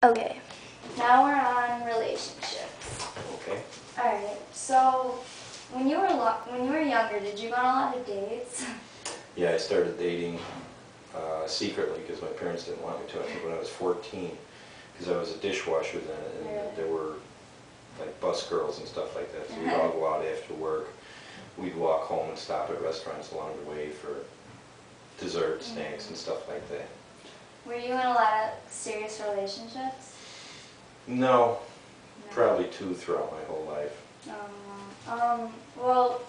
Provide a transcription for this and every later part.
Okay, now we're on relationships. Okay. Alright, so when you were younger, did you go on a lot of dates? Yeah, I started dating secretly because my parents didn't want me to. I think when I was 14, because I was a dishwasher then, and there were like bus girls and stuff like that. So we'd all go out after work. We'd walk home and stop at restaurants along the way for dessert, snacks, and stuff like that. Were you in a lot of serious relationships? No, probably 2 throughout my whole life. Well,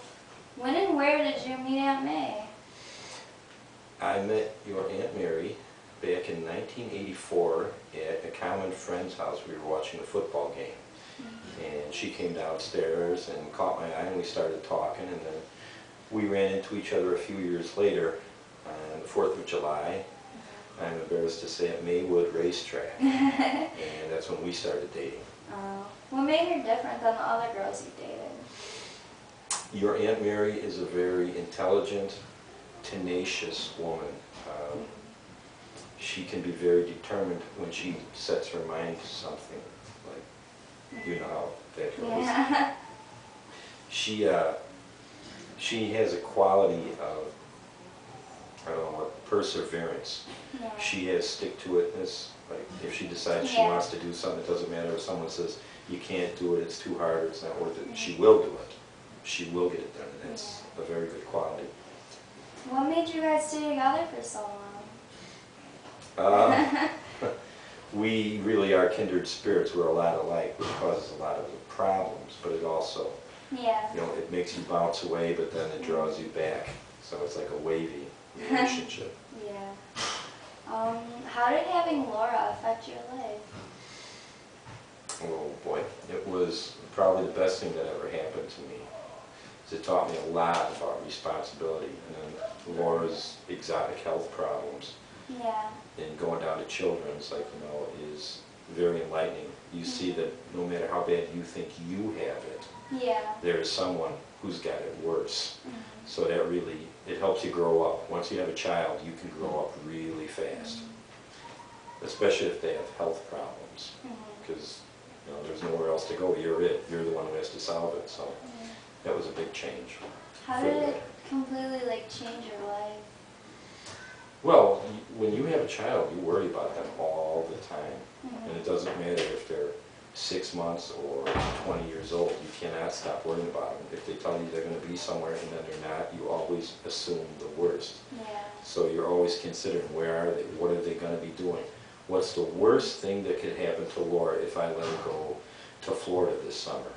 when and where did you meet Aunt May? I met your Aunt Mary back in 1984 at a common friend's house. We were watching a football game. And she came downstairs and caught my eye and we started talking, and then we ran into each other a few years later on the 4th of July. I'm embarrassed to say at Maywood Racetrack. And that's when we started dating. What made her different than the other girls you dated? Your Aunt Mary is a very intelligent, tenacious woman. She can be very determined when she sets her mind to something. Like, you know how that goes. Yeah. She has a quality of, I don't know what, perseverance. Yeah. She has stick-to-itness. Like, if she decides she wants to do something, it doesn't matter if someone says, you can't do it, it's too hard, or it's not worth it. She will do it. She will get it done, and that's a very good quality. What made you guys stay together for so long? We really are kindred spirits. We're a lot alike, which causes a lot of the problems, but it also, you know, it makes you bounce away, but then it draws you back. So it's like a wavy relationship. Yeah. How did having Laura affect your life? Oh boy, it was probably the best thing that ever happened to me. It taught me a lot about responsibility, and then Laura's exotic health problems. Yeah. And going down to children's, like, you know, is very enlightening. You see that no matter how bad you think you have it, there is someone who's got it worse. So that really, it helps you grow up. Once you have a child, you can grow up really fast, especially if they have health problems, because you know, there's nowhere else to go. You're it. You're the one who has to solve it. So that was a big change. How did it completely like change your life? Well, when you have a child, you worry about them all the time. And it doesn't matter if they're 6 months or 20 years old. You cannot stop worrying about them. If they tell you they're going to be somewhere and then they're not, you always assume the worst. So you're always considering, where are they? What are they going to be doing? What's the worst thing that could happen to Laura if I let her go to Florida this summer?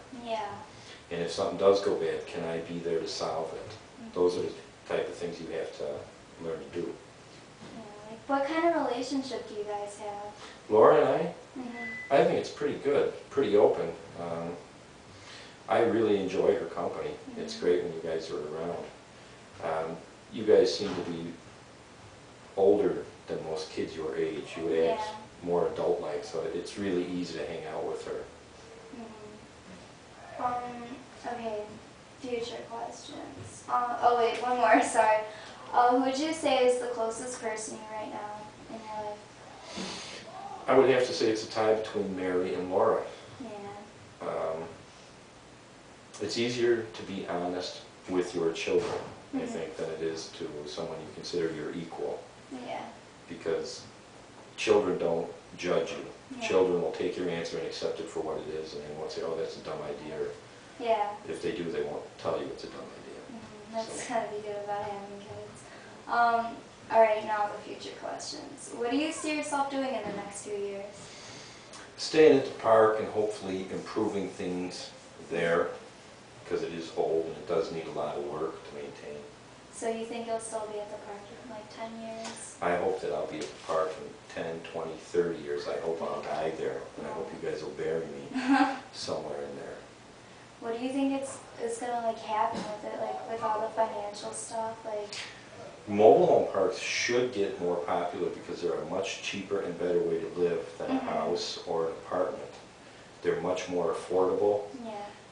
And if something does go bad, can I be there to solve it? Those are the type of things you have to learn to do. What kind of relationship do you guys have? Laura and I think it's pretty good, pretty open. I really enjoy her company. It's great when you guys are around. You guys seem to be older than most kids your age. You act more adult-like, so it's really easy to hang out with her. Okay, future questions. Oh wait, one more, sorry. Who would you say is the closest person you right now in your life? I would have to say it's a tie between Mary and Laura. It's easier to be honest with your children, I think, than it is to someone you consider your equal. Because children don't judge you. Children will take your answer and accept it for what it is, and they won't say, oh, that's a dumb idea. Or if they do, they won't tell you it's a dumb idea. That's gotta be good about having kids. Alright, now the future questions. What do you see yourself doing in the next few years? Staying at the park and hopefully improving things there, because it is old and it does need a lot of work to maintain. So you think you'll still be at the park in like 10 years? I hope that I'll be at the park in 10, 20, 30 years. I hope I'll die there, and I hope you guys will bury me somewhere in there. What do you think is gonna like happen with it, like with all the financial stuff? Like, mobile home parks should get more popular because they're a much cheaper and better way to live than a house or an apartment. They're much more affordable,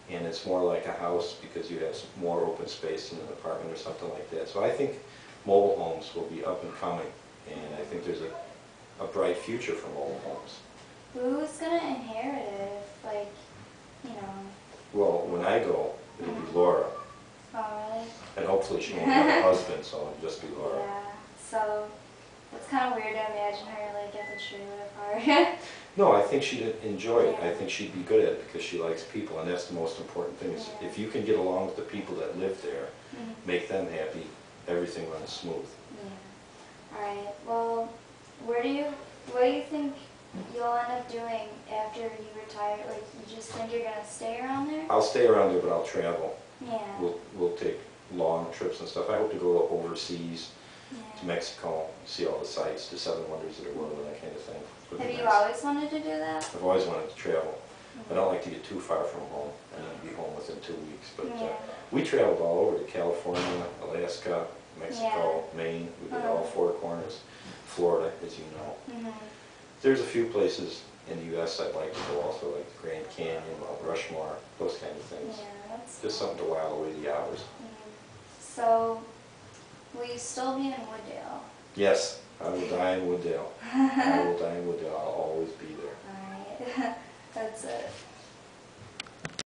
and it's more like a house because you have more open space than an apartment or something like that. So I think mobile homes will be up and coming, and I think there's a bright future for mobile homes. who I go, it'll be Laura. Oh, really? And hopefully she won't have a husband, so it'll just be Laura. Yeah. So it's kind of weird to imagine her like at the trailer park. No, I think she'd enjoy it. I Yeah. think she'd be good at it because she likes people, and that's the most important thing. Is Yeah. if you can get along with the people that live there, Mhm. make them happy, everything runs smooth. Yeah. All right. Well, what do you think you'll end up doing after you retire? Like, you just think you're gonna stay around there? I'll stay around there, but I'll travel. Yeah. We'll take long trips and stuff. I hope to go overseas, to Yeah. Mexico, see all the sights, the seven wonders of the world, and that kind of thing. Would be Have you nice. always wanted to do that? I've always wanted to travel. I don't like to get too far from home. I need to be home within 2 weeks. But Yeah. we traveled all over to California, Alaska, Mexico, Maine. We did all four corners. Florida, as you know. Mhm. There's a few places in the U.S. I'd like to go also, like the Grand Canyon, Mount Rushmore, those kind of things. Yeah, that's Just something to while away the hours. So, will you still be in Wooddale? Yes, I will die in Wooddale. I will die in Wooddale.